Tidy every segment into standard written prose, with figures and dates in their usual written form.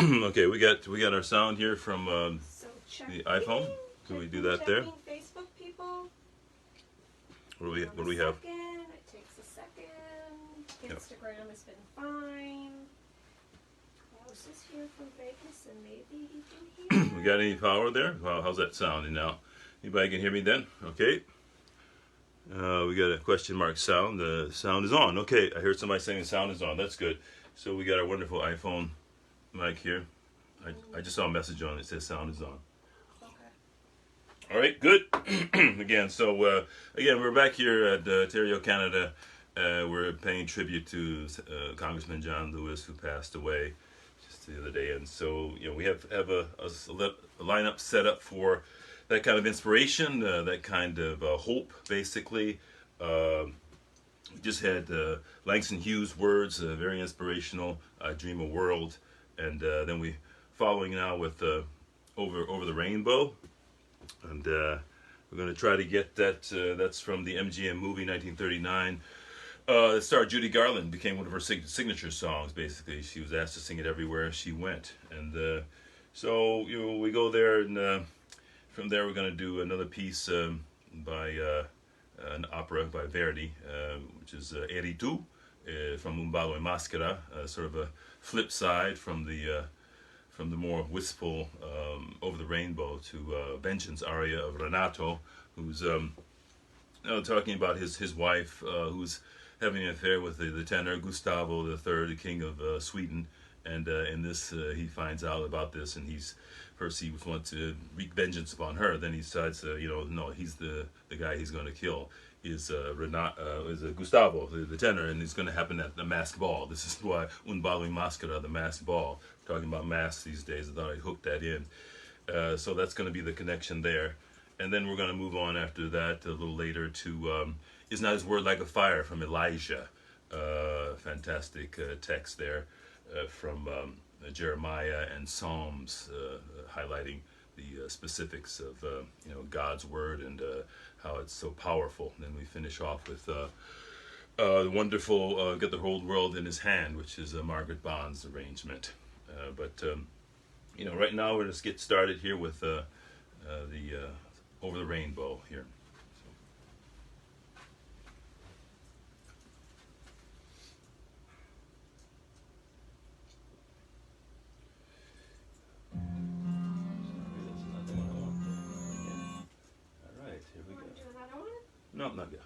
Okay, we got our sound here from So the checking. iPhone. Can we do that there? Checking Facebook people. What do we have? It takes a second. Yep. Instagram has been fine. Klaus is here from Vegas, and maybe he can hear. We got any power there? How's that sounding now? Anybody can hear me then? Okay. We got a question mark sound. The sound is on. Okay, I heard somebody saying the sound is on. That's good. So we got our wonderful iPhone mic here. I just saw a message on it. It says sound is on. Okay. All right, good. Again, we're back here at Ontario, Canada. We're paying tribute to Congressman John Lewis, who passed away just the other day. And so, we have a lineup set up for that kind of inspiration, that kind of hope, basically. We just had Langston Hughes' words, very inspirational. I Dream a World, and then we following now with Over the Rainbow, and we're going to try to get that. That's from the MGM movie 1939. The star Judy Garland became one of her signature songs. Basically, she was asked to sing it everywhere she went, and so we go there, and from there we're going to do another piece by an opera by Verdi, which is Eritu, from Un Ballo and Maschera, sort of a flip side from the more wistful Over the Rainbow to Benjamin's aria of Renato, who's talking about his wife, who's having an affair with the tenor Gustavo III, the king of Sweden, and in this he finds out about this, and first he wants to wreak vengeance upon her. Then he decides, no, he's the guy he's going to kill is Gustavo, the tenor, and it's going to happen at the masked ball. This is why Un Ballo in Maschera, the masked ball. We're talking about masks these days. I thought I'd hook that in. So that's going to be the connection there. And then we're going to move on after that a little later to Is Not His Word Like a Fire from Elijah. Fantastic text there from Jeremiah and Psalms, highlighting the specifics of God's word and how it's so powerful. And then we finish off with the wonderful "Get the Whole World in His Hand," which is Margaret Bonds' arrangement. But right now we're just get started here with the Over the Rainbow here. No, not yet.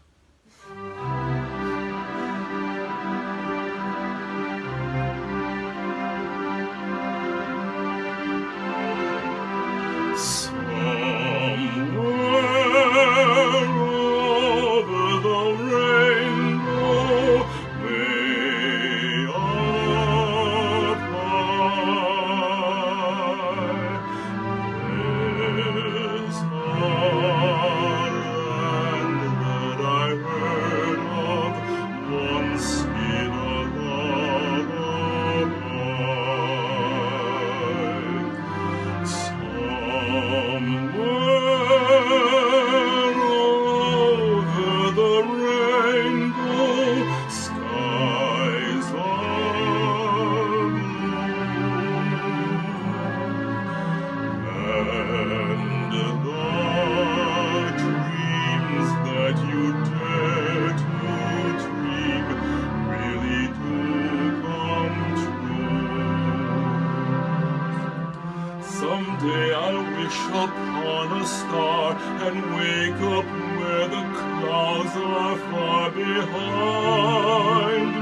Someday I'll wish upon a star and wake up where the clouds are far behind me,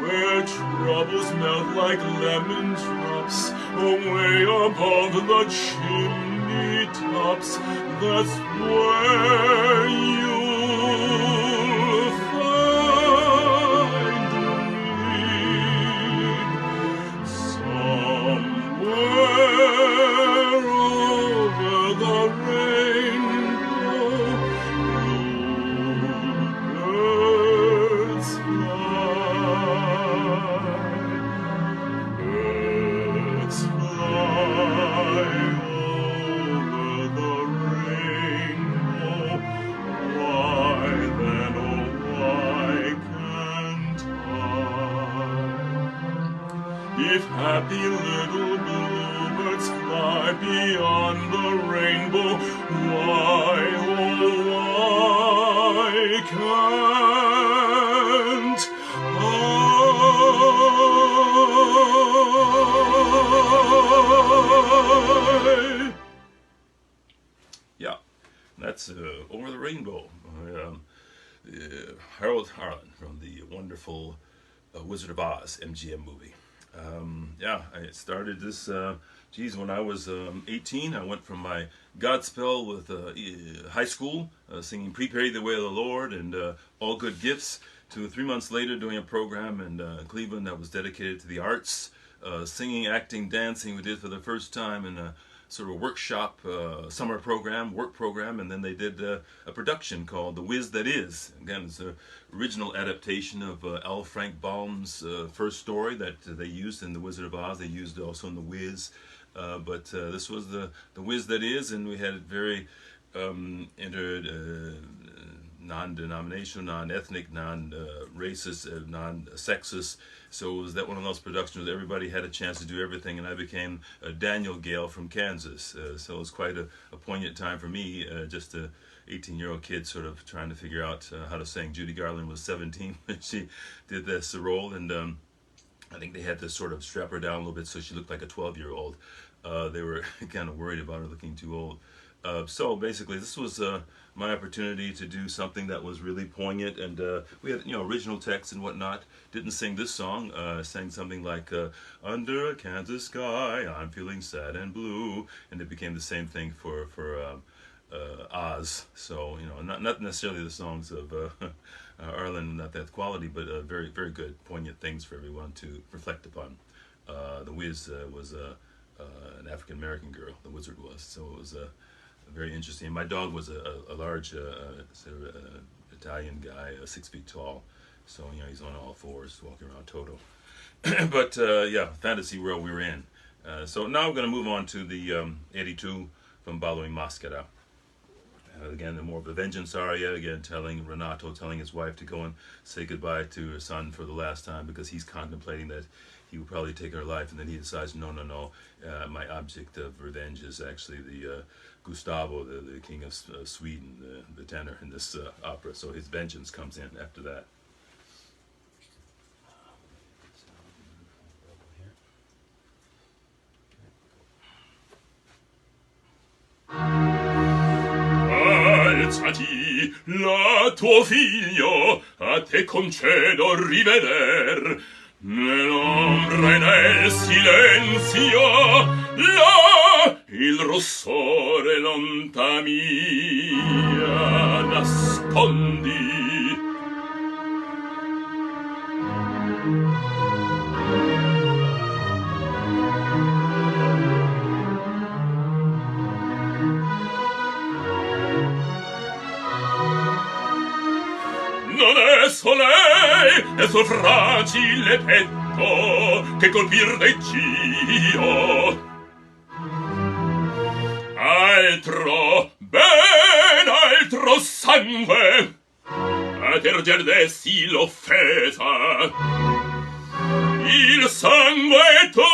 where troubles melt like lemon drops away above the chimney tops. That's where you'll find somewhere over the rainbow. Birds fly over the rainbow. happy little bluebirds fly beyond the rainbow. Why, oh, why can't I? Yeah, that's Over the Rainbow. Harold Arlen from the wonderful Wizard of Oz MGM movie. Yeah, I started this, when I was 18. I went from my Godspell with high school, singing Prepare the Way of the Lord and All Good Gifts, to 3 months later doing a program in Cleveland that was dedicated to the arts, singing, acting, dancing. We did for the first time in a sort of workshop, summer program, work program, and then they did a production called The Wiz That Is. Again, it's an original adaptation of L. Frank Baum's first story that they used in The Wizard of Oz. They used also in The Wiz, but this was the Wiz That Is, and we had it very non-denominational, non-ethnic, non-racist, non-sexist. So it was that one of those productions where everybody had a chance to do everything, and I became Daniel Gale from Kansas. So it was quite a poignant time for me, just a 18-year-old kid sort of trying to figure out how to sing. Judy Garland was 17 when she did this role, and I think they had to sort of strap her down a little bit so she looked like a 12-year-old. They were kind of worried about her looking too old. So basically, this was my opportunity to do something that was really poignant, and we had original text and whatnot. Didn't sing this song. Sang something like "Under a Kansas Sky, I'm Feeling Sad and Blue," and it became the same thing for Oz. So not necessarily the songs of Arlen, not that quality, but very very good, poignant things for everyone to reflect upon. The Wiz was an African American girl. The wizard was, so it was very interesting. My dog was a large Italian guy, 6 feet tall. So he's on all fours, walking around Toto. But yeah, fantasy world we were in. So now we're going to move on to the 82 from Ballo in Maschera. Again, more of a vengeance aria. Again, Renato telling his wife to go and say goodbye to her son for the last time, because he's contemplating that he would probably take her life, and then he decides, no. My object of revenge is actually the Gustavo, the king of Sweden, the tenor in this opera. So his vengeance comes in after that. Alzati, là tuo figlio, a te concedo riveder, nell'ombra e nel silenzio, là il rossore lonta mia nascondi. Non è soleil, è sul fragile petto che colpir deggio. Altro, ben altro sangue, a terger dessi l'offesa. Il sangue tuo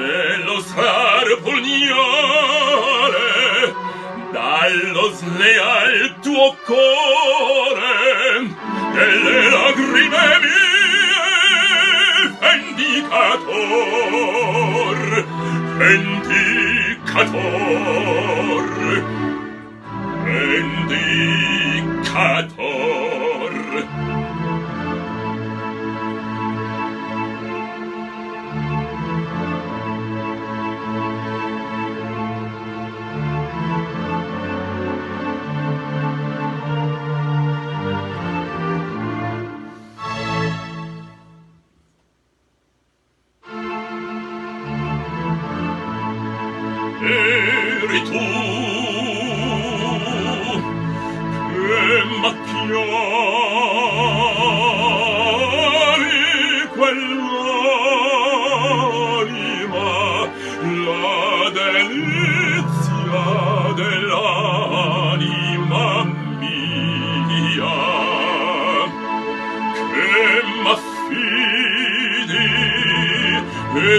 e lo sar pugnale dallo sleal tuo cuore e le lagrime mie vendicator, vendicator, vendicator. Eri tu che macchiavi quell'anima, la delizia dell'anima mia, che m'ha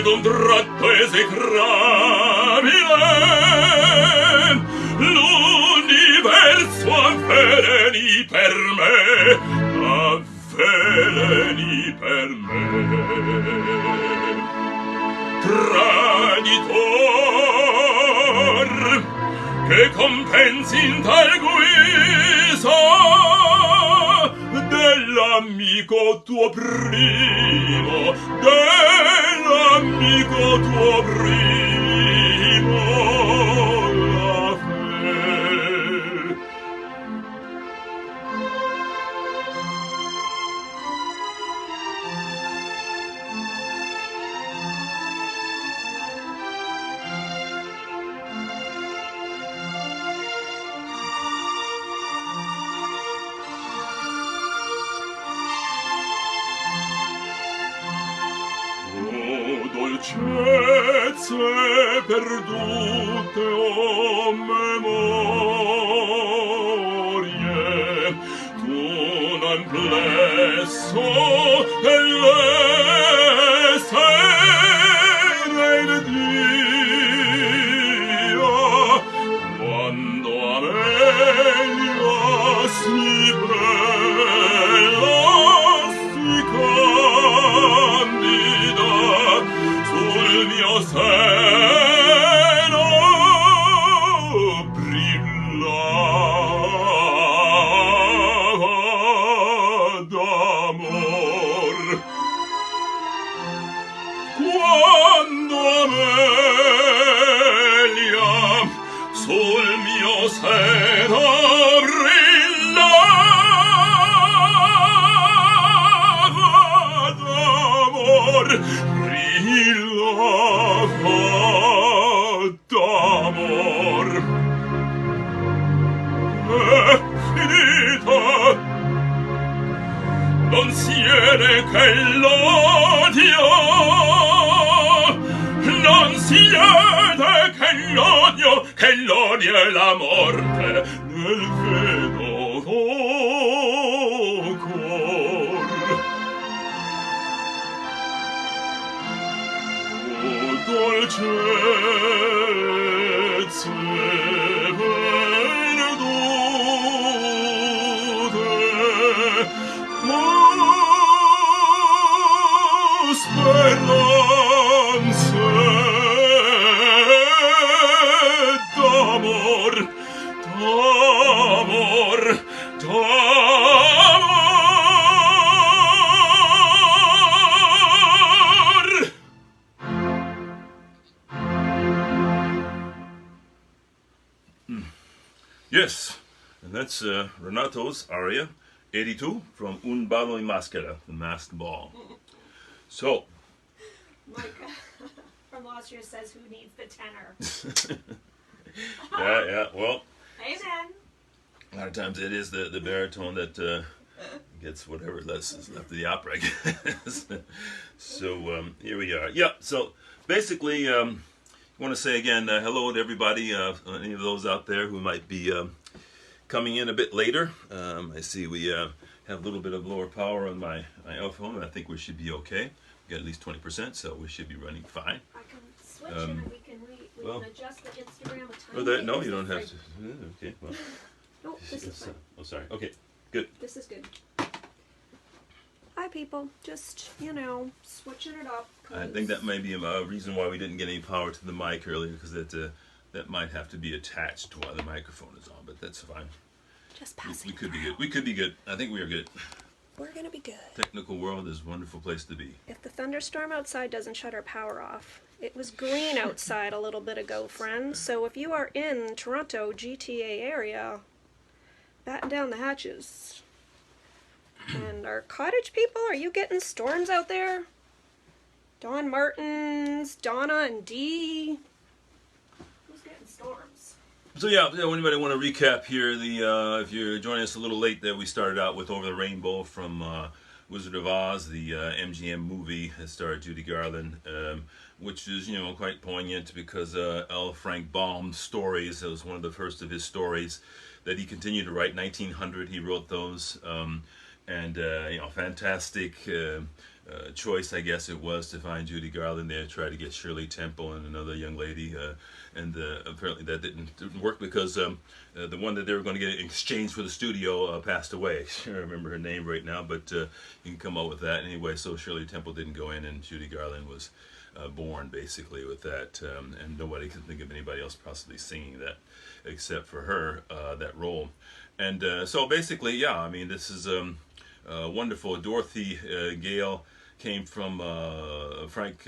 d'un tratto esecrabile l'universo avveleni per me, avveleni per me. Traditor, che compensi in tal guisa dell'amico tuo primo, dell'amico tuo primo la fe. Dolcezze perdute, o memorie, d'un amplesso dell'essere il Dio, quando Amelia si bella, si candida, sul mio seno brillava d'amor. Quando Amelia sul mio seno brillava d'amor, brillava d'amor. È finita, non siede che l'odio, non siede che l'odio e la morte nel vedovo cor. Dolcezze perdute, ma speranze d'amor, d'amor, d'amor. Yes, and that's Renato's aria 82 from Un Ballo in Maschera, the masked ball. So, Mike from last year says, who needs the tenor? yeah, well, Amen. a lot of times it is the baritone that gets whatever less is left of the opera, I guess. So, here we are. Yeah, so basically, I want to say again, hello to everybody, any of those out there who might be coming in a bit later. I see we have a little bit of lower power on my iPhone. I think we should be okay. We got at least 20%, so we should be running fine. I can switch and we can adjust the Instagram a tiny Oh, bit. no, you don't have to. Okay, well. No, this is fine. Oh, sorry. Okay, good. This is good. Hi, people. Just, switching it up. I think that may be a reason why we didn't get any power to the mic earlier, because that might have to be attached while the microphone is on, but that's fine. Just passing. We could be good. We could be good. I think we are good. We're gonna be good. Technical world is a wonderful place to be. If the thunderstorm outside doesn't shut our power off. It was green outside a little bit ago, friends. So if you are in Toronto, GTA area, batten down the hatches. And our cottage people, are you getting storms out there? Don Martins, Donna and Dee. Who's getting storms? So yeah, anybody want to recap here? If you're joining us a little late, there we started out with Over the Rainbow from Wizard of Oz, the MGM movie that starred Judy Garland, which is quite poignant because L. Frank Baum's stories. It was one of the first of his stories that he continued to write. 1900, he wrote those, and fantastic choice, I guess it was, to find Judy Garland there, try to get Shirley Temple and another young lady, and apparently that didn't work because the one that they were going to get in exchange for the studio passed away. I can't remember her name right now, but you can come up with that anyway. So Shirley Temple didn't go in, and Judy Garland was born basically with that, and nobody could think of anybody else possibly singing that except for her, that role. And so basically, yeah, I mean, this is wonderful. Dorothy Gale came from Frank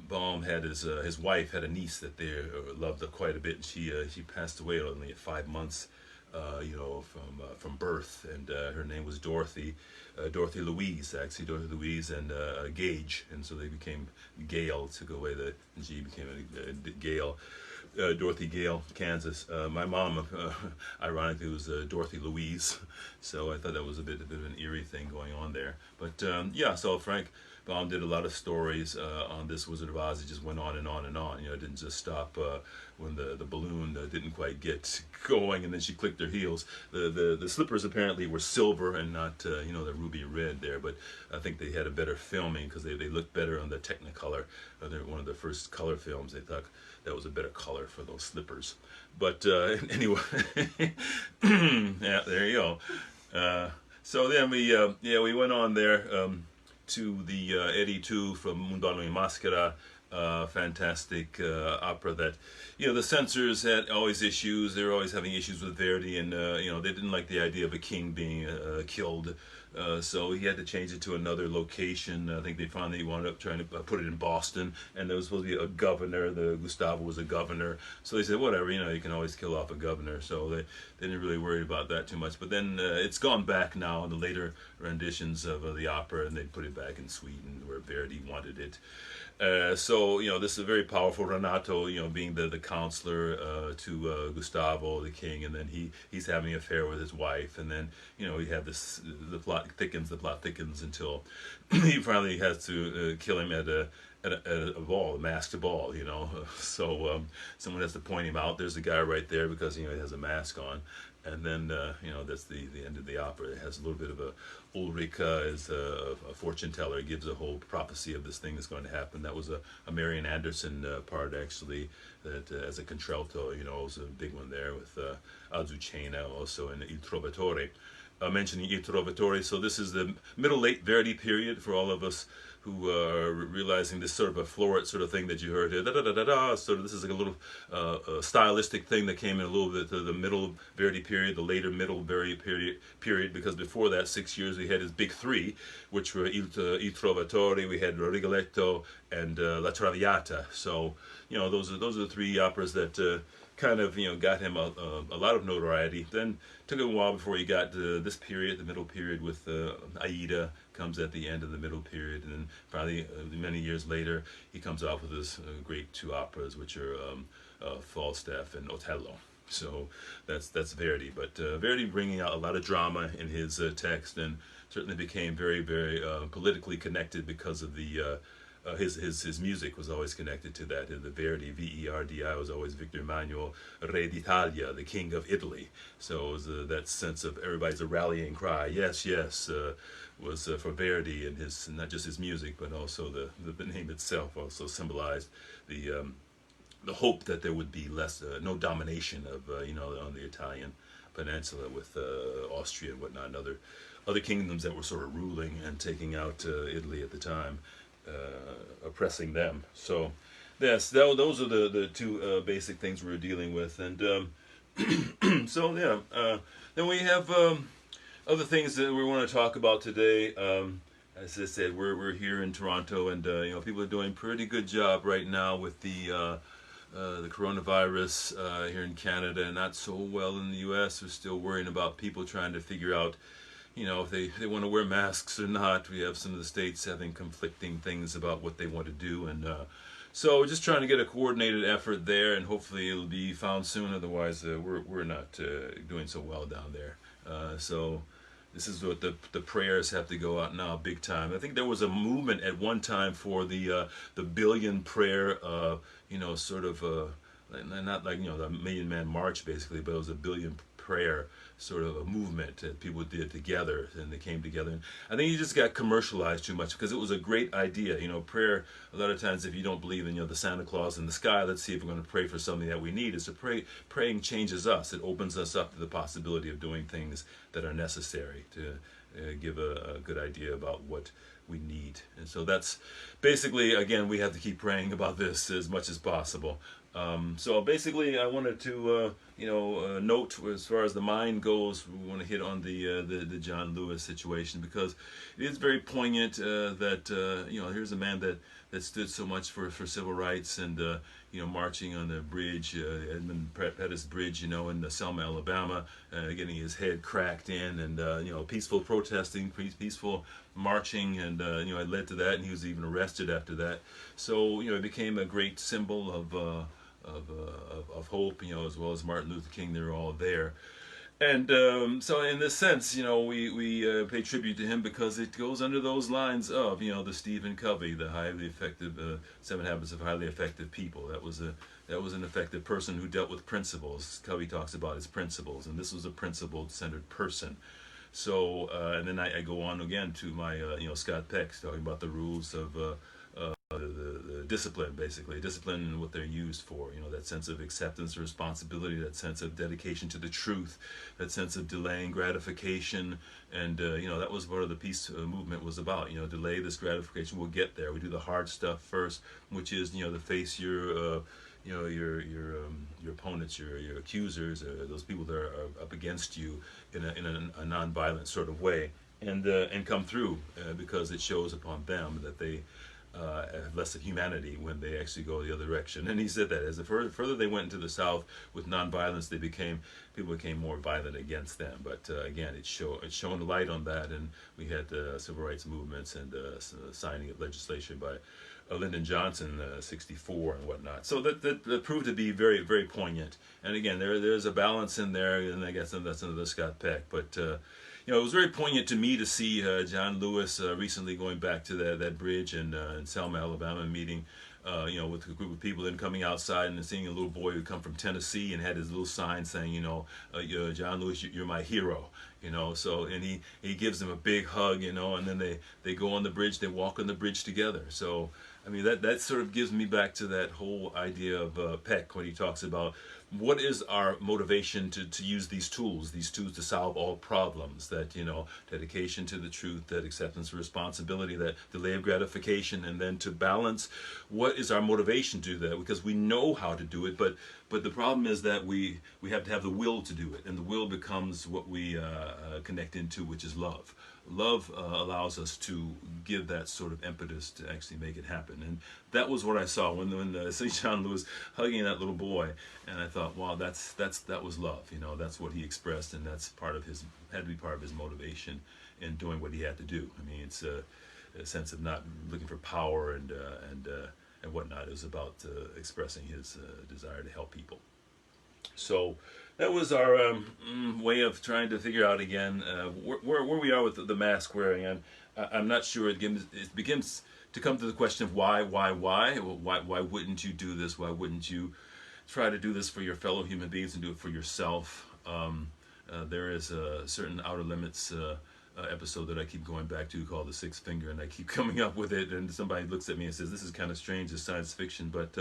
Baum had his wife had a niece that they loved quite a bit, and she passed away only at 5 months, from birth, and her name was Dorothy Louise, actually Dorothy Louise and Gage, and so they became Gale, took away the G, became a Gale. Dorothy Gale, Kansas. My mom, ironically, was Dorothy Louise, so I thought that was a bit of an eerie thing going on there. But yeah, so Frank Baum did a lot of stories on this Wizard of Oz. It just went on and on and on. It didn't just stop when the balloon didn't quite get going, and then she clicked her heels. The slippers apparently were silver and not the ruby red there, but I think they had a better filming because they looked better on the Technicolor. They're one of the first color films. They thought that was a better color for those slippers. But anyway, yeah, there you go. So then we went on there to the Eri Tu from Un Ballo and Maschera, fantastic opera that, the censors had always issues. They were always having issues with Verdi, and they didn't like the idea of a king being killed. So he had to change it to another location. I think they finally wound up trying to put it in Boston, and there was supposed to be a governor. Gustavo was a governor, so they said, whatever, you can always kill off a governor. So they didn't really worry about that too much. But then it's gone back now in the later renditions of the opera, and they put it back in Sweden where Verdi wanted it. So this is a very powerful Renato, being the counselor to Gustavo, the king, and then he's having an affair with his wife, and then we have this, the plot thickens until he finally has to kill him at a ball, a masked ball, So someone has to point him out. There's the guy right there because he has a mask on. And then, that's the end of the opera. It has a little bit of a Ulrika as a fortune teller. It gives a whole prophecy of this thing that's going to happen. That was a Marian Anderson part, actually, that as a contralto, was a big one there with Azucena also in Il Trovatore. Mentioning Il Trovatore, so this is the middle-late Verdi period for all of us who are realizing this sort of a floret sort of thing that you heard here, da-da-da-da-da, so this is like a little stylistic thing that came in a little bit to the middle Verdi period, the later middle Verdi period, because before that 6 years we had his big three, which were Il Trovatore, we had Rigoletto, and La Traviata. So, those are the three operas that kind of got him a lot of notoriety. Then took a while before he got to this period, the middle period, with Aida comes at the end of the middle period, and then probably many years later he comes out with his great two operas, which are Falstaff and Otello. So that's Verdi, but Verdi bringing out a lot of drama in his text, and certainly became very, very politically connected because of the his music was always connected to that. The Verdi, Verdi, was always Victor Emmanuel, Re d'Italia, the King of Italy. So it was that sense of everybody's a rallying cry. Yes, yes, was for Verdi, and his not just his music, but also the name itself also symbolized the hope that there would be no domination of on the Italian peninsula with Austria and whatnot, and other kingdoms that were sort of ruling and taking out Italy at the time. Oppressing them. So yes, those are the two basic things we're dealing with, and so yeah. Then we have other things that we want to talk about today. As I said, we're here in Toronto, and people are doing a pretty good job right now with the coronavirus here in Canada, and not so well in the U.S. We're still worrying about people trying to figure out if they want to wear masks or not. We have some of the states having conflicting things about what they want to do, and so we're just trying to get a coordinated effort there, and hopefully it'll be found soon. Otherwise, we're not doing so well down there. So this is what the prayers have to go out now, big time. I think there was a movement at one time for the billion prayer, sort of not like the Million Man March basically, but it was a billion prayer sort of a movement that people did together, and they came together. And I think it just got commercialized too much because it was a great idea. Prayer, a lot of times, if you don't believe in the Santa Claus in the sky, let's see if we're going to pray for something that we need. Is to pray. Praying changes us. It opens us up to the possibility of doing things that are necessary to give a good idea about what we need. And so that's basically, again, we have to keep praying about this as much as possible. So basically, I wanted to, note as far as the mind goes, we want to hit on the John Lewis situation because it is very poignant that here's a man that stood so much for civil rights and marching on the bridge, Edmund Pettus Bridge, in Selma, Alabama, getting his head cracked in, and peaceful protesting, peaceful marching, and it led to that, and he was even arrested after that. So it became a great symbol of hope, as well as Martin Luther King. They're all there. And so in this sense, we pay tribute to him because it goes under those lines of, the Stephen Covey, the highly effective 7 Habits of Highly Effective People. That was an effective person who dealt with principles. Covey talks about his principles, and this was a principle-centered person. So, and then I go on again to my, Scott Peck talking about the rules of the discipline, basically. Discipline and what they're used for. That sense of acceptance, responsibility, that sense of dedication to the truth, that sense of delaying gratification. And, that was what the peace movement was about. Delay this gratification. We'll get there. We do the hard stuff first, which is, to face your opponents, your accusers, those people that are up against you in a non-violent sort of way, and come through because it shows upon them that they have less of humanity when they actually go the other direction. And he said that as the further they went into the South with nonviolence, people became more violent against them. But again, it shone light on that, and we had the civil rights movements and signing of legislation by Lyndon Johnson, 64 and whatnot. So that proved to be very, very poignant. And again, there's a balance in there, and I guess that's another Scott Peck. But it was very poignant to me to see John Lewis recently going back to that bridge in Selma, Alabama, meeting with a group of people, and coming outside and seeing a little boy who come from Tennessee and had his little sign saying, John Lewis, you're my hero. So, and he gives them a big hug, and then they go on the bridge, they walk on the bridge together. So, I mean, that sort of gives me back to that whole idea of Peck when he talks about what is our motivation to use these tools to solve all problems, that, dedication to the truth, that acceptance of responsibility, that delay of gratification, and then to balance what is our motivation to do that, because we know how to do it, but the problem is that we have to have the will to do it, and the will becomes what we connect into, which is love. Love allows us to give that sort of impetus to actually make it happen. And that was what I saw when I see John Lewis hugging that little boy, and I thought, wow, that was love. That's what he expressed, and that's had to be part of his motivation in doing what he had to do. I mean, it's a sense of not looking for power and whatnot. It was about expressing his desire to help people. So that was our way of trying to figure out again where we are with the mask wearing. I'm not sure. It begins to come to the question of why? Well, why wouldn't you do this? Why wouldn't you try to do this for your fellow human beings and do it for yourself? There is a certain Outer Limits episode that I keep going back to called The Sixth Finger, and I keep coming up with it, and somebody looks at me and says, this is kind of strange, it's science fiction, but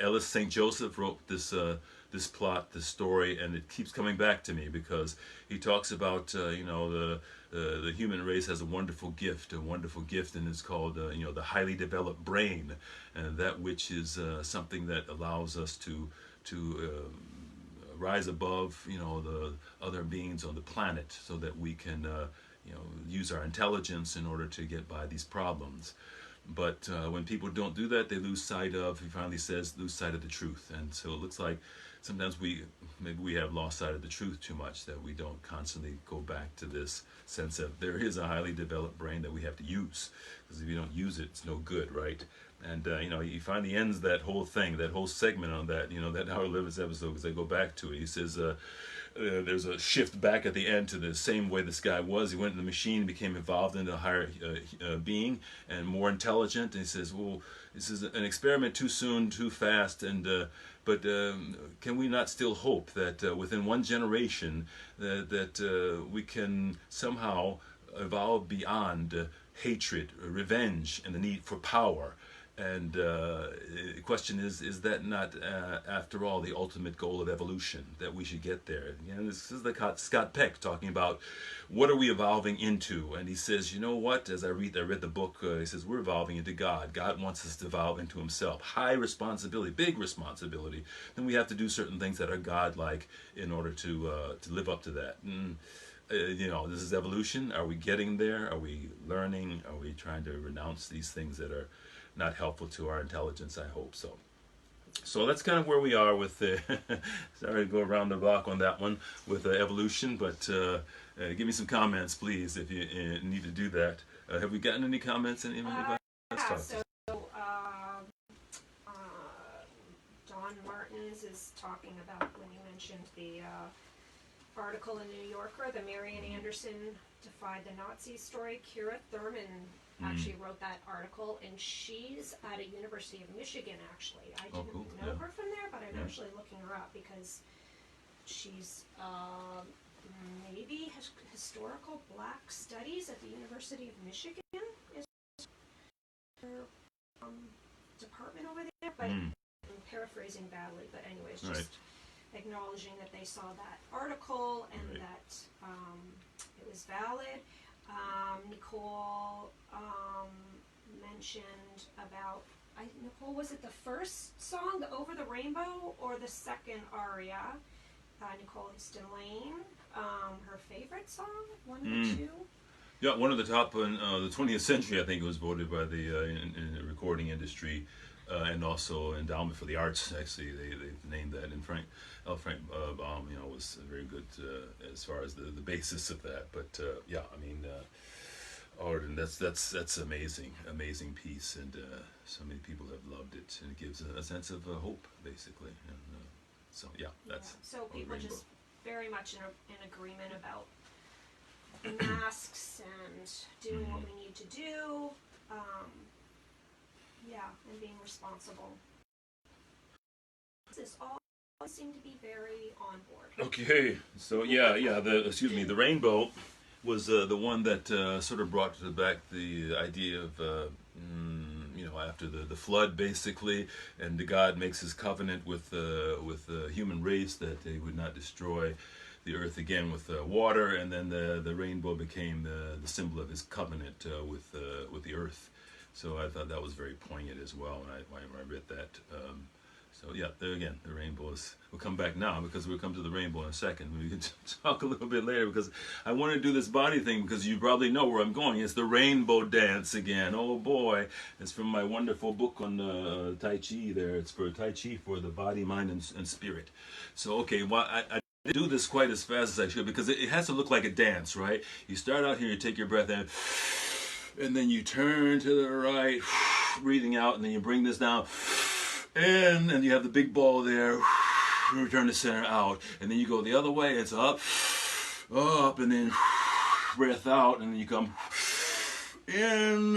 Ellis St. Joseph wrote this plot, this story, and it keeps coming back to me because he talks about the human race has a wonderful gift, and it's called the highly developed brain, and that which is something that allows us to rise above the other beings on the planet, so that we can use our intelligence in order to get by these problems. But when people don't do that, they lose sight of, he finally says, lose sight of the truth. And so it looks like sometimes maybe we have lost sight of the truth too much, that we don't constantly go back to this sense of there is a highly developed brain that we have to use, because if you don't use it, it's no good, right? And you find he ends that whole thing, that whole segment on that, that Howard Lewis episode, because I go back to it. He says there's a shift back at the end to the same way this guy was. He went in the machine, became evolved into a higher being and more intelligent. And he says, well, this is an experiment too soon, too fast, but can we not still hope that within one generation that we can somehow evolve beyond hatred, revenge, and the need for power? And the question is that not, after all, the ultimate goal of evolution, that we should get there? This is Scott Peck talking about what are we evolving into? And he says, you know what, as I read the book, he says, we're evolving into God. God wants us to evolve into himself. High responsibility, big responsibility. Then we have to do certain things that are God-like in order to live up to that. And, this is evolution. Are we getting there? Are we learning? Are we trying to renounce these things that are not helpful to our intelligence? I hope so. So that's kind of where we are with sorry to go around the block on that one with evolution, but give me some comments, please, if you need to do that. Have we gotten any comments? Anybody? Yeah, so Don Martins is talking about when you mentioned the article in New Yorker, the Marian Anderson Defied the Nazis story. Kira Thurman actually wrote that article, and she's at a University of Michigan, actually. I didn't know her from there, but I'm actually looking her up because she's maybe historical black studies at the University of Michigan is her department over there, but I'm paraphrasing badly, but anyways, just acknowledging that they saw that article and that it was valid. Nicole mentioned about, Nicole, was it the first song, the Over the Rainbow, or the second aria? Nicole Houston Lane, her favorite song, one of the two. Yeah, one of the top in the 20th century, I think it was voted by the in the recording industry, and also Endowment for the Arts. Actually, they named that. And Frank Baum, was very good as far as the basis of that. But yeah, I mean, Arden, that's amazing piece, and so many people have loved it, and it gives a sense of hope, basically. And so yeah, that's so people Rainbow. Just very much in agreement about masks and doing what we need to do. And being responsible. This all seem to be very on board. Okay, so the Rainbow was the one that sort of brought back the idea of after the flood, basically, and God makes his covenant with the human race that they would not destroy the earth again with water, and then the rainbow became the symbol of his covenant with the earth. So I thought that was very poignant as well when I read that. So yeah, there again, the rainbow is. We'll come back now because we'll come to the rainbow in a second. We can talk a little bit later because I want to do this body thing because you probably know where I'm going. It's the rainbow dance again. Oh boy, it's from my wonderful book on Tai Chi. There, it's for Tai Chi for the body, mind, and spirit. So okay, well I didn't do this quite as fast as I should because it has to look like a dance, right? You start out here, you take your breath in. And then you turn to the right, breathing out, and then you bring this down in, and you have the big ball there, return to center, out, and then you go the other way, it's up, and then breath out, and then you come in,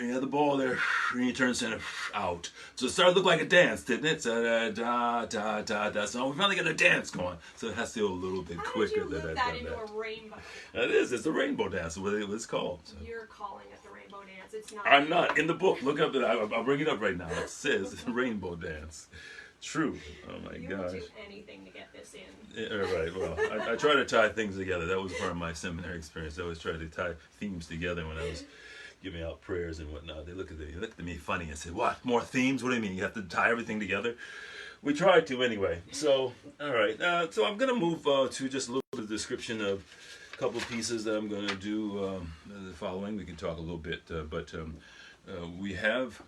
you have the ball there, and you turn center, out. So it started to look like a dance, didn't it? So, da, da, da, da. So we finally got a dance going. So it has to go a little bit quicker than I've done that into a rainbow? It's a rainbow dance, what it's called. So. You're calling it the rainbow dance. It's not. I'm not. In the book, look up, I'll bring it up right now. It says rainbow dance. True. Oh my gosh. You would do anything to get this in. Yeah, right. Well, I try to tie things together. That was part of my seminary experience. I always tried to tie themes together when I was giving out prayers and whatnot. They looked at me funny and said, "What? More themes? What do you mean? You have to tie everything together?" We tried to anyway. So, all right. So I'm going to move to just a little bit of description of a couple of pieces that I'm going to do the following. We can talk a little bit, but we have.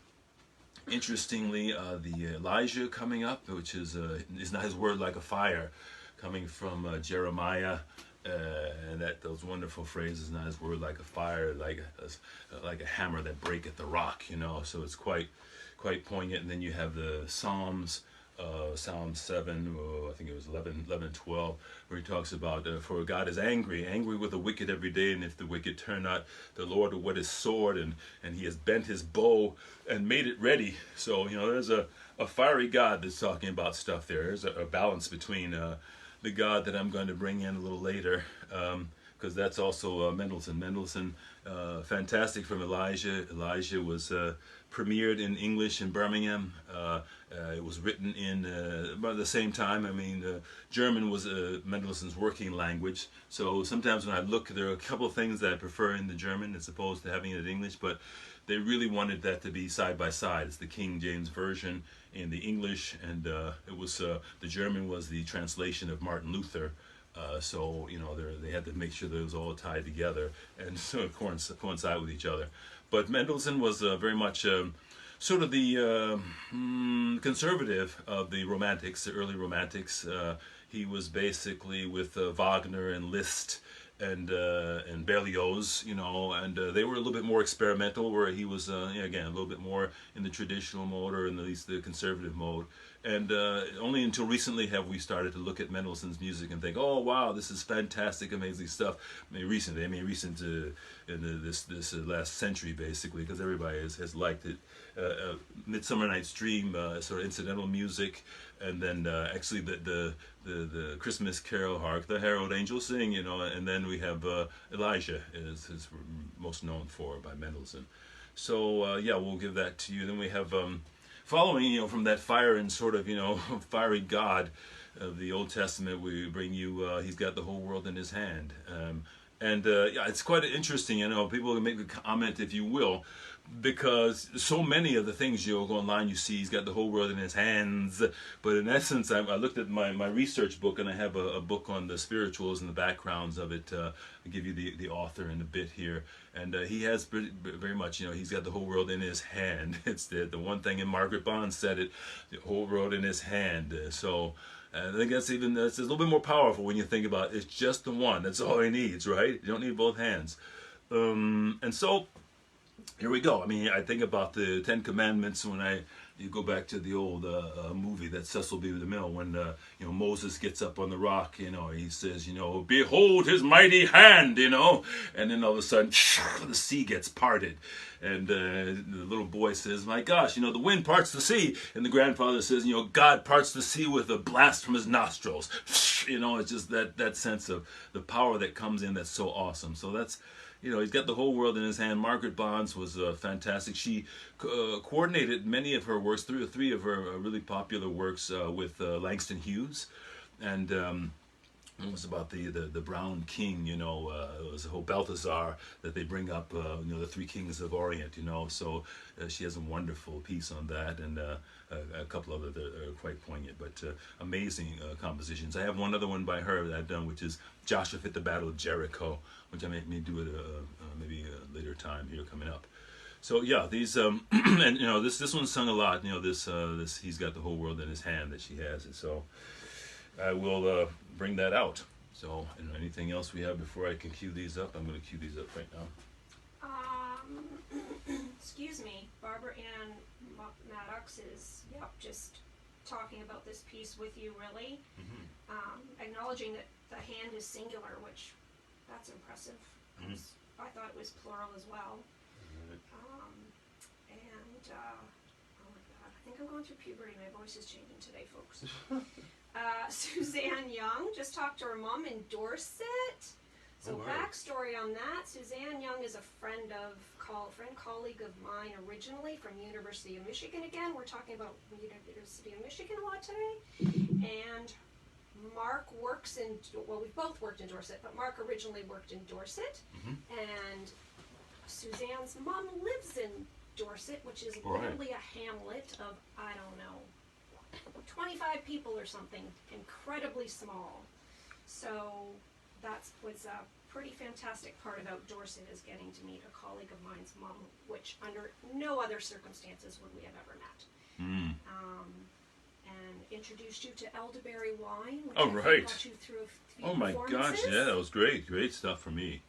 Interestingly, the Elijah coming up, which is not his word like a fire, coming from Jeremiah, and those wonderful phrases, not his word like a fire, like a hammer that breaketh the rock, So it's quite quite poignant. And then you have the Psalms, Psalm 7, I think it was 11 and 12, where he talks about, for God is angry with the wicked every day, and if the wicked turn not, the Lord will whet his sword, and he has bent his bow and made it ready. So, there's a fiery God that's talking about stuff there. There's a balance between the God that I'm going to bring in a little later, because that's also Mendelssohn. Mendelssohn, fantastic from Elijah. Elijah was premiered in English in Birmingham. It was written in about the same time. I mean, German was Mendelssohn's working language. So sometimes when I look, there are a couple of things that I prefer in the German as opposed to having it in English, but they really wanted that to be side by side. It's the King James Version in the English, and it was the German was the translation of Martin Luther. So they had to make sure that it was all tied together and sort of coincide with each other. But Mendelssohn was very much sort of the conservative of the Romantics, the early Romantics. He was basically with Wagner and Liszt and Berlioz, and they were a little bit more experimental, where he was again a little bit more in the traditional mode, or in at least the conservative mode. And only until recently have we started to look at Mendelssohn's music and think, oh wow, this is fantastic, amazing stuff. Recent in this last century, basically, because everybody has liked it. Midsummer Night's Dream, sort of incidental music, and then actually the Christmas Carol, Hark the Herald Angels Sing, and then we have Elijah is most known for by Mendelssohn. So we'll give that to you. Then we have following, from that fire and sort of, fiery God of the Old Testament, we bring you, he's got the whole world in his hand. It's quite interesting, people can make a comment, if you will, because so many of the things you go online, you see he's got the whole world in his hands. But in essence, I looked at my research book, and I have a book on the spirituals and the backgrounds of it. I'll give you the author in a bit here. And he has very much, he's got the whole world in his hand. It's the one thing, and Margaret Bonds said it, the whole world in his hand. So I think that's a little bit more powerful when you think about it. It's just the one. That's all he needs, right? You don't need both hands. And so here we go. I mean, I think about the Ten Commandments when you go back to the old movie that Cecil B. DeMille, when Moses gets up on the rock, he says, behold his mighty hand, and then all of a sudden the sea gets parted, and the little boy says, my gosh, the wind parts the sea, and the grandfather says, God parts the sea with a blast from his nostrils. It's just that sense of the power that comes in that's so awesome. So that's, he's got the whole world in his hand. Margaret Bonds was fantastic. She coordinated many of her works, three of her really popular works with Langston Hughes. And it was about the Brown King, it was the whole Balthazar that they bring up, the three kings of Orient, So she has a wonderful piece on that, and a couple other that are quite poignant, but amazing compositions. I have one other one by her that I've done, which is Joshua at the Battle of Jericho, which I may do at maybe a later time here coming up. So these and this one's sung a lot. This he's got the whole world in his hand that she has it. So I will bring that out. So anything else we have before I can cue these up? I'm going to cue these up right now. Excuse me, Barbara Ann Maddox is just talking about this piece with you, really. Acknowledging that the hand is singular, which that's impressive. I thought it was plural as well. Oh my God, I think I'm going through puberty. My voice is changing today, folks. Suzanne Young just talked to her mom in Dorset. So backstory on that: Suzanne Young is a colleague of mine originally from University of Michigan. Again, we're talking about University of Michigan a lot today. And Mark works we both worked in Dorset, but Mark originally worked in Dorset. And Suzanne's mom lives in Dorset, which is literally a hamlet of, 25 people or something, incredibly small. So that was a pretty fantastic part about Dorset, is getting to meet a colleague of mine's mom, which under no other circumstances would we have ever met. And introduced you to elderberry wine, which got you through a few Oh my gosh, yeah, that was great stuff for me.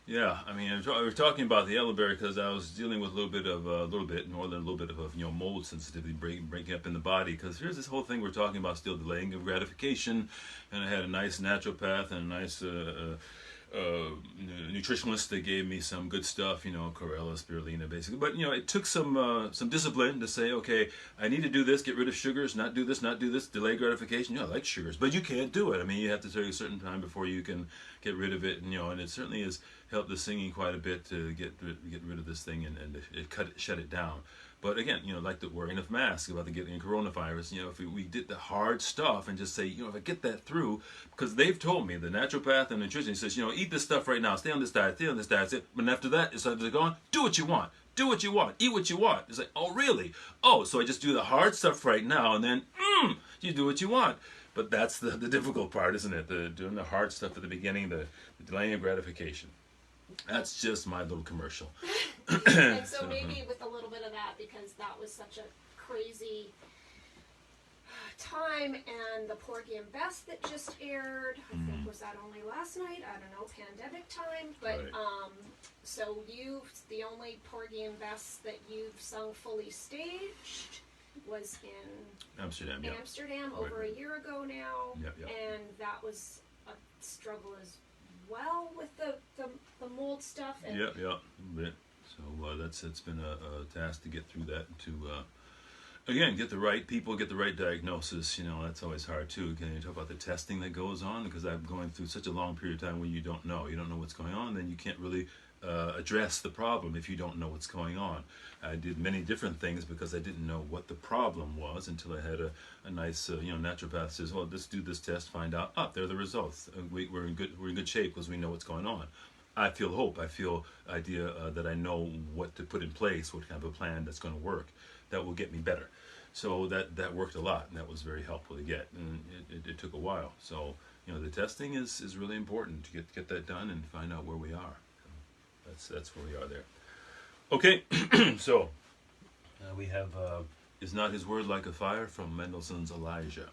Yeah, I mean, we're talking about the elderberry because I was dealing with a little bit of more than a little bit of mold sensitivity breaking up in the body. Because here's this whole thing we're talking about, still delaying of gratification, and I had a nice naturopath and a nice nutritionist that gave me some good stuff, chlorella, spirulina, basically. But it took some discipline to say, okay, I need to do this, get rid of sugars, not do this, delay gratification. I like sugars, but you can't do it. I mean, you have to take a certain time before you can get rid of it, and it certainly has helped the singing quite a bit to get rid of this thing and shut it down. But again, like the wearing of masks, about the getting coronavirus, if we did the hard stuff and just say, if I get that through, because they've told me, the naturopath and nutritionist says, eat this stuff right now, stay on this diet, but after that, it's like, gone, do what you want, eat what you want. It's like, oh, really? Oh, so I just do the hard stuff right now, and then, you do what you want. But that's the difficult part, isn't it? Doing the hard stuff at the beginning, the delaying of gratification. That's just my little commercial. And so maybe with a little bit of that, because that was such a crazy time, and the Porgy and Bess that just aired, I think, was that only last night? I don't know, pandemic time. But Right. So the only Porgy and Bess that you've sung fully staged was in Amsterdam, yeah. Amsterdam over a year ago now. Yep, yep. And that was a struggle as well with the mold stuff. And Yeah, a bit. So it's been a task to get through that, and to again get the right people, get the right diagnosis. That's always hard too. Again, you talk about the testing that goes on, because I'm going through such a long period of time when you don't know what's going on, then you can't really address the problem if you don't know what's going on. I did many different things because I didn't know what the problem was until I had a nice naturopath says, well, just do this test, find out. There are the results. We're in good shape because we know what's going on. I feel hope. I feel idea that I know what to put in place, what kind of a plan that's going to work, that will get me better. So that worked a lot, and that was very helpful to get. And it took a while. So the testing is really important to get that done and find out where we are. That's where we are there. Okay, so we have "Is Not His Word Like a Fire" from Mendelssohn's Elijah.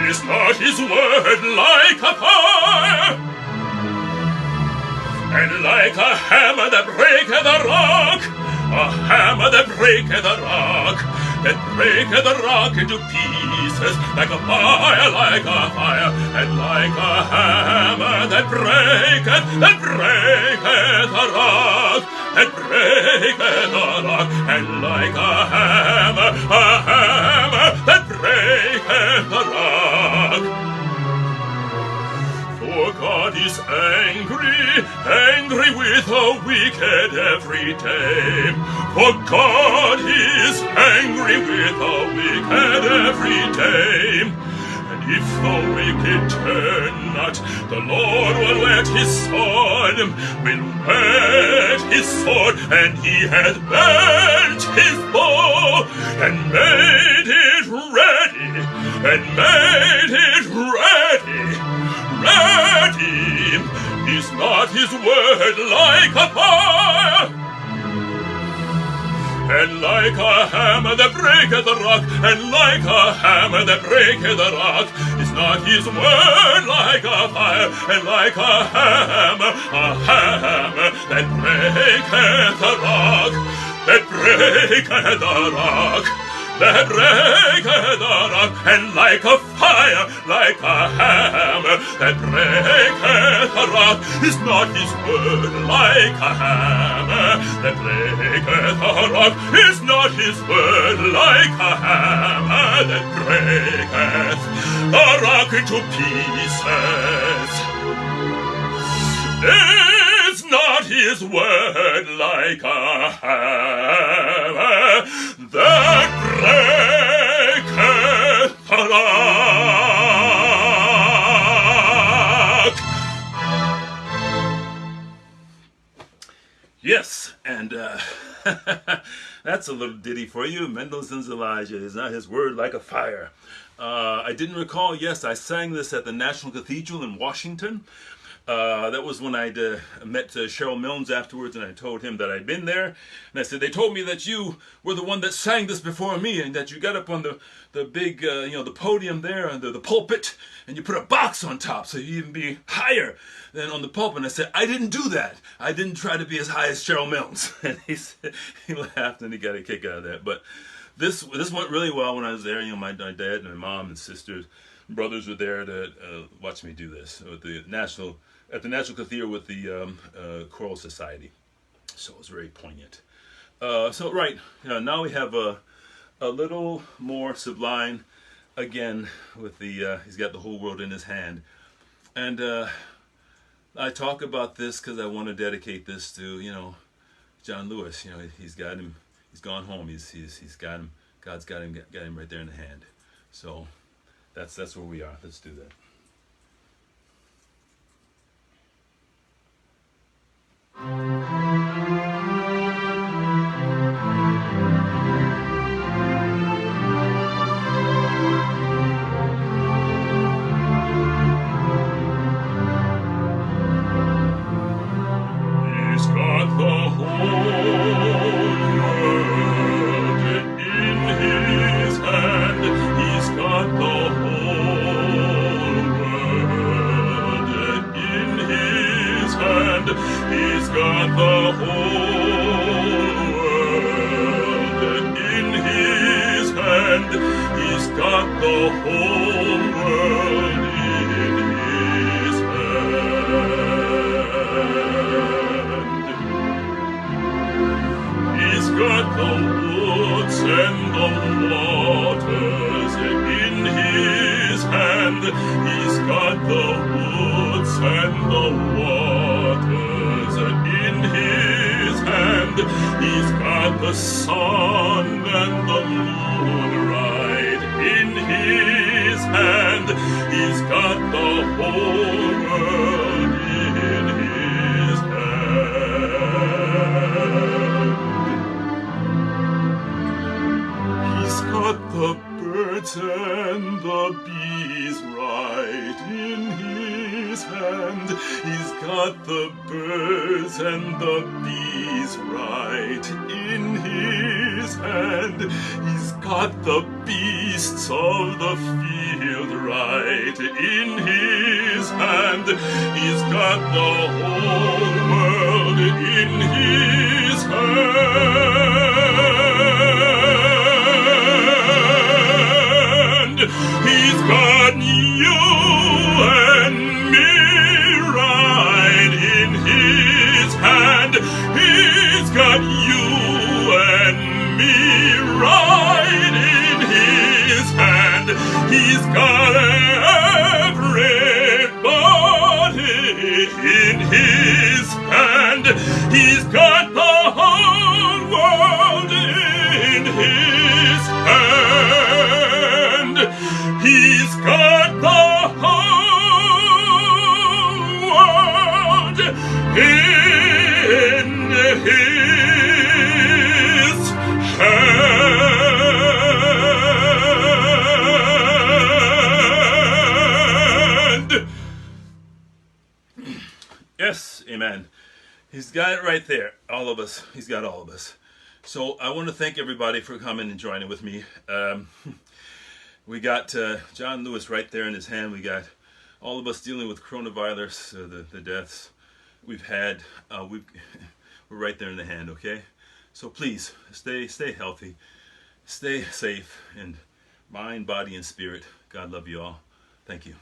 Is not his word like a fire, and like a hammer that breaketh a rock, a hammer that breaketh a rock, that breaketh the rock into pieces, like a fire, and like a hammer that breaketh a rock, that breaketh a rock, and like a hammer that breaketh a rock. For God is angry with the wicked every day. For God is angry with the wicked every day. And if the wicked turn not, the Lord will whet his sword, and he hath bent his bow, and made it ready, ready. Is not his word like a fire, and like a hammer that breaketh the rock, and like a hammer that breaketh the rock? Is not his word like a fire, and like a hammer that breaketh the rock, that breaketh the rock, that breaketh the rock, and like a fire, like a hammer that breaketh the rock? Is not his word like a hammer that breaketh the rock? Is not his word like a hammer that breaketh the rock into pieces? Is not his word like a hammer that breaketh the rock? Yes, and that's a little ditty for you. Mendelssohn's Elijah. Is not his word like a fire. I didn't recall, yes, I sang this at the National Cathedral in Washington, That was when I'd met Cheryl Milnes afterwards, and I told him that I'd been there. And I said, they told me that you were the one that sang this before me, and that you got up on the big, the podium there, and the pulpit, and you put a box on top so you even be higher than on the pulpit. And I said, I didn't do that. I didn't try to be as high as Cheryl Milnes. And he laughed, and he got a kick out of that. But this went really well when I was there. My dad and my mom and sisters, brothers were there to watch me do this at the National Cathedral with the Choral Society. So it was very poignant. Now we have a little more sublime again with the he's got the whole world in his hand. And I talk about this because I want to dedicate this to John Lewis. He's got him. He's gone home. He's got him. God's got him right there in the hand. So that's where we are. Let's do that. He's got the whole world in his hand. He's got the whole world in his hand. He's got the whole world in his hand. He's got the whole world in his hand. He's got the woods and the waters in his hand. He's got the woods and the waters in his hand. He's got the sun and the moon right in his hand. He's got the whole world in his hand. He's got the birds and the bees right in his hand. He's got the birds and the bees right in his hand. He's got the beasts of the field right in his hand. He's got the whole world in his hand. He's got you and me right in his hand. He's got you and me right in his hand. He's got everybody in his hand. He's got the whole world in his hand. He's got the whole world in his hand. Yes, amen. He's got it right there. All of us. He's got all of us. So I want to thank everybody for coming and joining with me. We got John Lewis right there in his hand. We got all of us dealing with coronavirus, the deaths we've had. We're right there in the hand, okay? So please, stay healthy, stay safe, and mind, body, and spirit. God love you all. Thank you.